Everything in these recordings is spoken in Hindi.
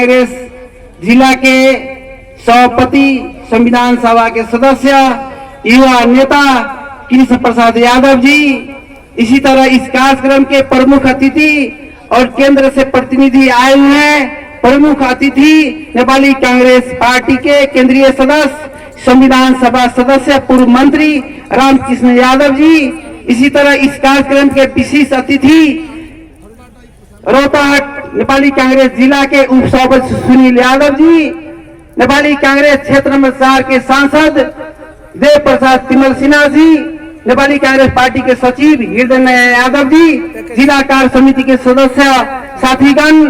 कांग्रेस जिला के सभापति, संविधान सभा के सदस्य, युवा नेता कृष्ण प्रसाद यादव जी, इसी तरह इस कार्यक्रम के प्रमुख अतिथि और केंद्र से प्रतिनिधि आए हुए हैं। प्रमुख अतिथि नेपाली कांग्रेस पार्टी के केंद्रीय सदस्य, संविधान सभा सदस्य, पूर्व मंत्री रामकृष्ण यादव जी, इसी तरह इस कार्यक्रम के विशेष अतिथि रोहतक नेपाली कांग्रेस जिला के उप सभापति सुनील यादव जी, नेपाली कांग्रेस क्षेत्र नंबर 4 के सांसद देव प्रसाद तिमल सिन्हा जी, नेपाली कांग्रेस पार्टी के सचिव हृदय यादव जी, जिला कार्य समिति के सदस्य साथीगण,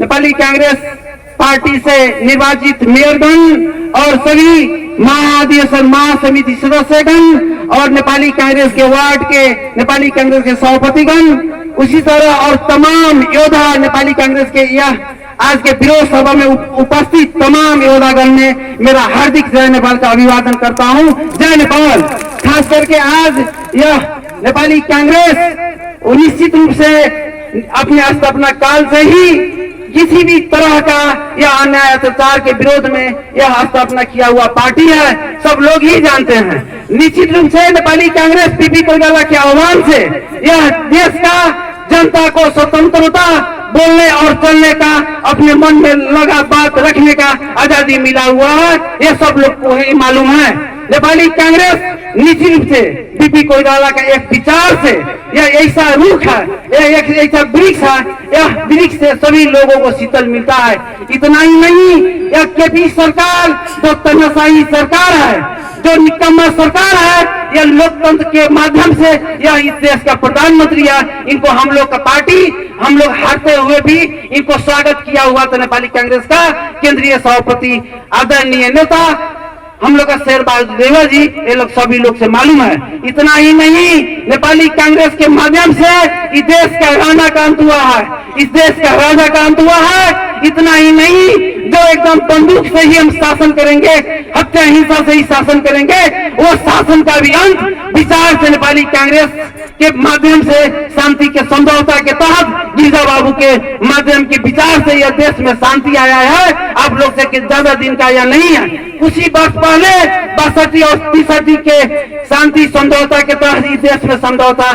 नेपाली कांग्रेस पार्टी से निर्वाचित मेयरगण और सभी महाधिवेशन महासमिति सदस्यगण और नेपाली कांग्रेस के वार्ड के नेपाली कांग्रेस के सभापतिगण, उसी तरह और तमाम योद्धा नेपाली कांग्रेस के यह आज के विरोध सभा में उपस्थित तमाम योद्धागण में मेरा हार्दिक जय नेपाल का अभिवादन करता हूं। जय नेपाल। खास करके आज यह नेपाली कांग्रेस निश्चित रूप से अपने स्थापना काल से ही किसी भी तरह का यह अन्याय अत्याचार के विरोध में यह स्थापना किया हुआ पार्टी है, सब लोग ही जानते हैं। निश्चित रूप से नेपाली कांग्रेस पीपी कोइराला के आह्वान से यह देश का जनता को स्वतंत्रता बोलने और चलने का, अपने मन में लगा बात रखने का आजादी मिला हुआ है, ये सब लोग को ही मालूम है। नेपाली कांग्रेस निश्चित रूप से पीपी कोइराला का एक विचार से यह ऐसा रुख है, यह एक ऐसा वृक्ष है, यह वृक्ष से सभी लोगों को शीतल मिलता है। इतना ही नहीं, यह केपी सरकार जो तनाशाही सरकार है, जो निकम्मा सरकार है, यह लोकतंत्र के माध्यम से यह इस देश का प्रधानमंत्री है। इनको हम लोग का पार्टी, हम लोग हारते हुए भी इनको स्वागत किया हुआ था। नेपाली कांग्रेस का केंद्रीय सभापति आदरणीय नेता हम लोग का शेर बहादुर देवा जी, ये लोग सभी लोग से मालूम है। इतना ही नहीं, नेपाली कांग्रेस के माध्यम से इस देश का राणा का अंत हुआ है, इस देश का राजा का अंत हुआ है। इतना ही नहीं, जो एकदम बंदूक से ही हम शासन करेंगे, हत्या हिंसा से ही शासन करेंगे, वो शासन का भी अंत विचार से नेपाली कांग्रेस के माध्यम से शांति के समझौता के तहत गिरजा बाबू के माध्यम के विचार से यह देश में शांति आया है। आप लोग से ज्यादा दिन का यह नहीं है। कुछ ही वर्ष पहले 62 और 63 के शांति समझौता के तहत इस देश में समझौता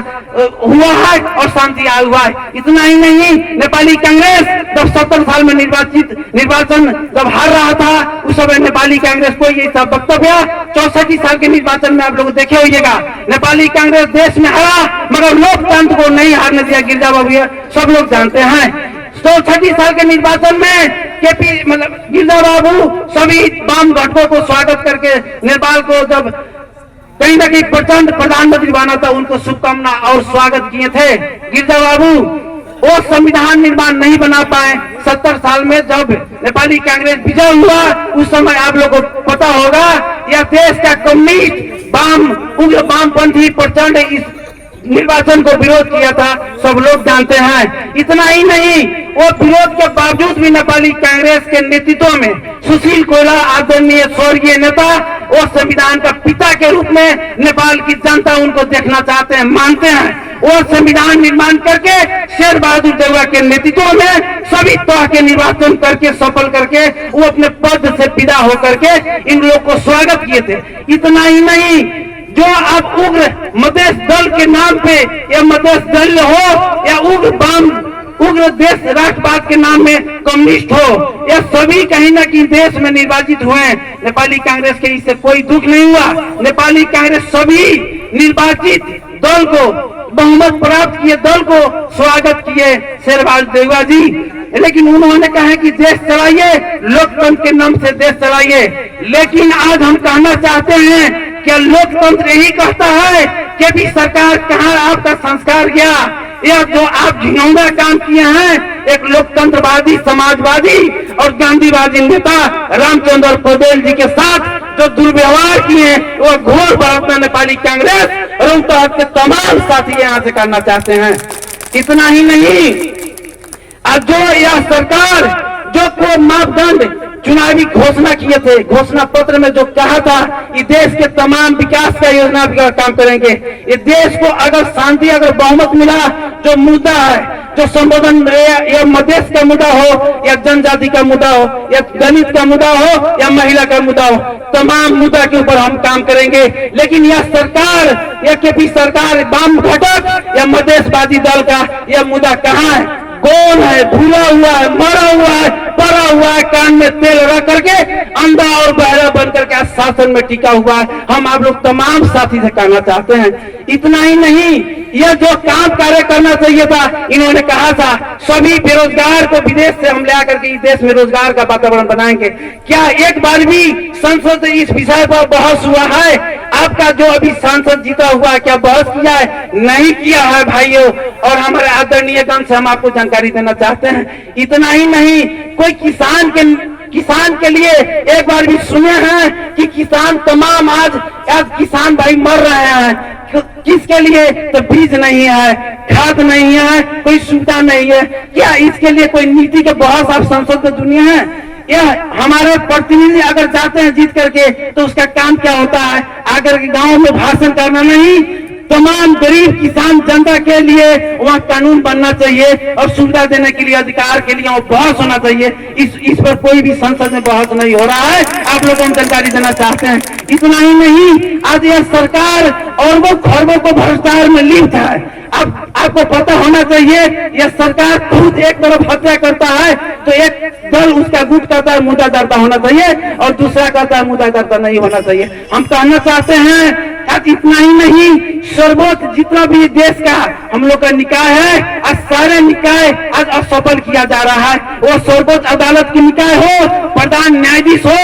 हुआ है और शांति आया हुआ है। इतना ही नहीं, नेपाली कांग्रेस जब 70 साल में निर्वाचन जब हार रहा था, उस समय नेपाली कांग्रेस को ये सब वक्तव्य 64 साल के निर्वाचन में आप लोग देखे होइएगा। नेपाली कांग्रेस देश में हारा, मगर लोकतंत्र को नहीं हारने दिया। गिरजा बाबू सब लोग जानते हैं। 64 साल के निर्वाचन में केपी गिरजा बाबू सभी वाम घटकों को स्वागत करके नेपाल को जब कहीं ना कहीं प्रचंड प्रधानमंत्री बना था, उनको शुभकामना और स्वागत किए थे। गिरजा बाबू वो संविधान निर्माण नहीं बना पाए। 70 साल में जब नेपाली कांग्रेस विजय हुआ, उस समय आप लोगों को पता होगा, यह देश का कम्युनिस्ट वाम उग्र वामपंथी प्रचंड इस निर्वाचन को विरोध किया था, सब लोग जानते हैं। इतना ही नहीं, वो विरोध के बावजूद भी नेपाली कांग्रेस के नेतृत्व में सुशील कोइराला आदरणीय स्वर्गीय नेता, वो संविधान का पिता के रूप में नेपाल की जनता उनको देखना चाहते हैं, मानते हैं। वो संविधान निर्माण करके शेर बहादुर देवा के नेतृत्व में सभी तरह के निर्वाचन करके सफल करके वो अपने पद से विदा होकर के इन लोग को स्वागत किए थे। इतना ही नहीं, जो आप उग्र मधेश दल के नाम पे, या मधेश दल हो या उग्र देश राष्ट्रवाद के नाम में कम्युनिस्ट हो, यह सभी कहीं ना कहीं देश में निर्वाचित हुए। नेपाली कांग्रेस के इससे कोई दुख नहीं हुआ। नेपाली कांग्रेस सभी निर्वाचित दल को, बहुमत प्राप्त किए दल को स्वागत किए शेर बहादुर देवा जी। लेकिन उन्होंने कहा कि देश चलाइए, लोकतंत्र के नाम से देश चलाइए। लेकिन आज हम कहना चाहते हैं, क्या लोकतंत्र यही कहता है कि भी सरकार कहाँ आपका संस्कार गया? यह जो आप घिनौना काम किए हैं, एक लोकतंत्रवादी, समाजवादी और गांधीवादी नेता रामचंद्र पटेल जी के साथ जो दुर्व्यवहार किए, वो घोर बरतना नेपाली कांग्रेस रोहतक के तमाम साथी यहाँ से करना चाहते हैं। इतना ही नहीं, आज जो यह सरकार जो को मापदंड चुनावी घोषणा किए थे, घोषणा पत्र में जो कहा था कि देश के तमाम विकास का योजना काम करेंगे, ये देश को अगर शांति, अगर बहुमत मिला, जो मुद्दा है, जो संबोधन या मधेश का मुद्दा हो या जनजाति का मुद्दा हो या दलित का मुद्दा हो या महिला का मुद्दा हो, तमाम मुद्दा के ऊपर हम काम करेंगे। लेकिन यह सरकार, यह केपी सरकार, वाम घटक या मधेशवादी दल का यह मुद्दा कहाँ है, कौन है, भूला हुआ है, मरा हुआ है, पड़ा हुआ है, कान में तेल रख करके अंधा और बहरा बन करके शासन में टिका हुआ है। हम आप लोग तमाम साथी से कहना चाहते हैं, इतना ही नहीं, यह जो काम कार्य करना चाहिए था, इन्होंने कहा था सभी बेरोजगार को विदेश से हम ले आकर के इस देश में रोजगार का वातावरण बनाएंगे। क्या एक बार भी संसद से इस विषय पर बहस हुआ है? आपका जो अभी सांसद जीता हुआ है, क्या बहस किया है? नहीं किया है भाइयों। और हमारे आदरणीय गण से हम आपको जानकारी देना चाहते हैं, इतना ही नहीं, कोई किसान के लिए एक बार भी सुने हैं कि किसान तमाम आज किसान भाई मर रहे हैं, किसके लिए? तो बीज नहीं है, खाद नहीं है, कोई सुविधा नहीं है। क्या इसके लिए कोई नीति के बहस आप संसद में दुनिया है? यह हमारे प्रतिनिधि अगर जाते हैं जीत करके तो उसका काम क्या होता है? आकर के गांव में भाषण करना नहीं, तमाम गरीब किसान जनता के लिए वहाँ कानून बनना चाहिए और सुविधा देने के लिए, अधिकार के लिए बहस होना चाहिए। इस पर कोई भी संसद में बहस नहीं हो रहा है। आप लोगों को जानकारी देना चाहते हैं। इतना ही नहीं, आज यह सरकार और वो खरबों को भ्रष्टाचार में लिप्त है। अब आपको पता होना चाहिए, यह सरकार खुद एक तरफ हत्या करता है तो एक दल उसका गुट करता है, मुद्दा दर्ता होना चाहिए, और दूसरा करता है मुद्दा दर्ता नहीं होना चाहिए। हम कहना चाहते हैं, इतना ही नहीं, सर्वोच्च जितना भी देश का हम लोग का निकाय है, आज सारे निकाय आज असफल किया जा रहा है। वो सर्वोच्च अदालत की निकाय हो, प्रधान न्यायाधीश हो,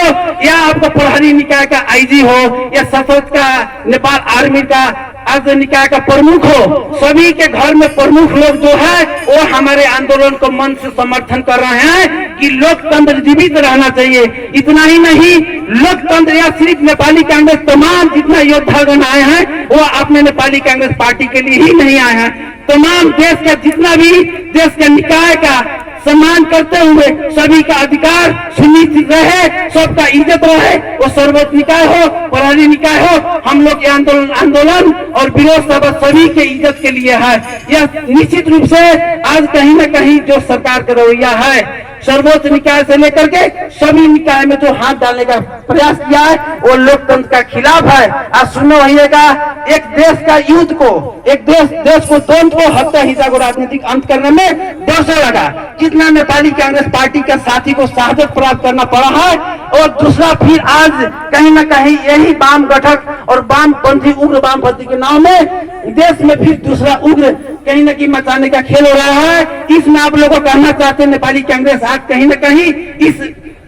या आपका प्रहरी निकाय का आईजी हो, या सशस्त्र का नेपाल आर्मी का आज निकाय का प्रमुख हो, सभी के घर में प्रमुख लोग जो है वो हमारे आंदोलन को मन से समर्थन कर रहे हैं कि लोकतंत्र जीवित रहना चाहिए। इतना ही नहीं, लोकतंत्र या सिर्फ नेपाली कांग्रेस, तमाम जितना योद्धागण आए हैं वो अपने नेपाली कांग्रेस पार्टी के लिए ही नहीं आए हैं। तमाम देश का जितना भी देश के निकाय का सम्मान करते हुए सभी का अधिकार सुनिश्चित रहे, सबका इज्जत रहे, वो सर्वोच्च निकाय हो, प्रहरी निकाय हो, हम लोग ये आंदोलन और विरोध सभा सभी के इज्जत के लिए है। यह निश्चित रूप से आज कहीं न कहीं जो सरकार का रवैया है, सर्वोच्च निकाय से लेकर के सभी निकाय में जो हाथ डालने का प्रयास किया है वो लोकतंत्र का खिलाफ है। आज सुनो रहिएगा, एक देश का युद्ध को, एक देश को द्वंद्व को, हत्या हिंसा को राजनीतिक अंत करने में वर्षों लगा। जितना नेपाली कांग्रेस पार्टी का साथी को शहादत प्राप्त करना पड़ा है, और दूसरा फिर आज कहीं न कहीं यही वाम घटक और वामपंथी उग्र वामपंथी के नाम में देश में फिर दूसरा उग्र कहीं न कहीं मचाने का खेल हो रहा है। इसमें आप लोगों को कहना चाहते हैं, नेपाली कांग्रेस आज कहीं न कहीं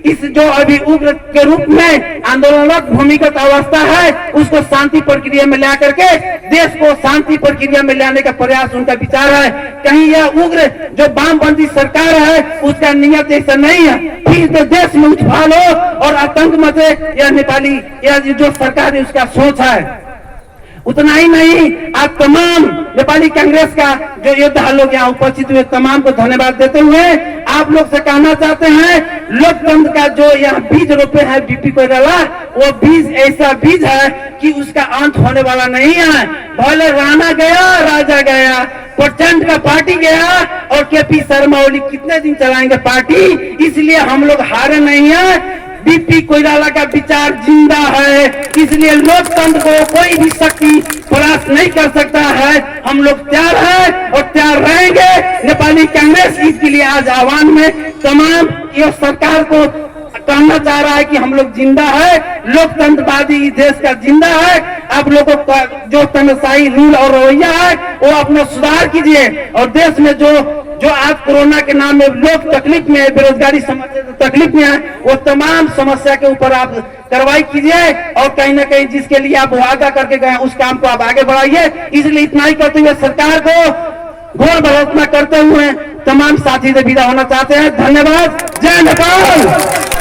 इस जो अभी उग्र के रूप में आंदोलनरत भूमिगत अवस्था है उसको शांति प्रक्रिया में ला करके देश को शांति प्रक्रिया में लाने का प्रयास उनका विचार है। कहीं यह उग्र जो वामपंथी सरकार है उसका नियत ऐसा नहीं है, फिर तो देश में उछाल हो और आतंक मचे, यह नेपाली या जो सरकार है उसका सोच है। उतना ही नहीं, आज तमाम नेपाली कांग्रेस का जो योद्धा लोग यहाँ उपस्थित हुए तमाम को धन्यवाद देते हुए आप लोग से कहना चाहते हैं, लोकतंत्र का जो यहाँ बीज रोपे हैं बीपी कोइराला, वो बीज ऐसा बीज है कि उसका अंत होने वाला नहीं है। भले राणा गया, राजा गया, प्रचंड का पार्टी गया, और केपी शर्मा ओली कितने दिन चलाएंगे पार्टी, इसलिए हम लोग हारे नहीं है। बीपी कोइराला का विचार जिंदा है, इसलिए लोकतंत्र को कोई भी शक्ति परास्त नहीं कर सकता है। हम लोग तैयार हैं और तैयार रहेंगे। नेपाली कांग्रेस इसके लिए आज आह्वान में तमाम ये सरकार को कहना चाह रहा है कि हम लोग जिंदा है, लोकतंत्रवादी इस देश का जिंदा है। आप लोगों का जो तनशाही रूल और रवैया है वो अपना सुधार कीजिए, और देश में जो आज कोरोना के नाम में लोग तकलीफ में है, बेरोजगारी तकलीफ में है, वो तमाम समस्या के ऊपर आप कार्रवाई कीजिए, और कहीं ना कहीं जिसके लिए आप वादा करके गए उस काम को आप आगे बढ़ाइए। इसलिए इतना ही करते हुए सरकार को घोर भर्त्सना करते हुए तमाम साथी से विदा होना चाहते हैं। धन्यवाद। जय नेपाल।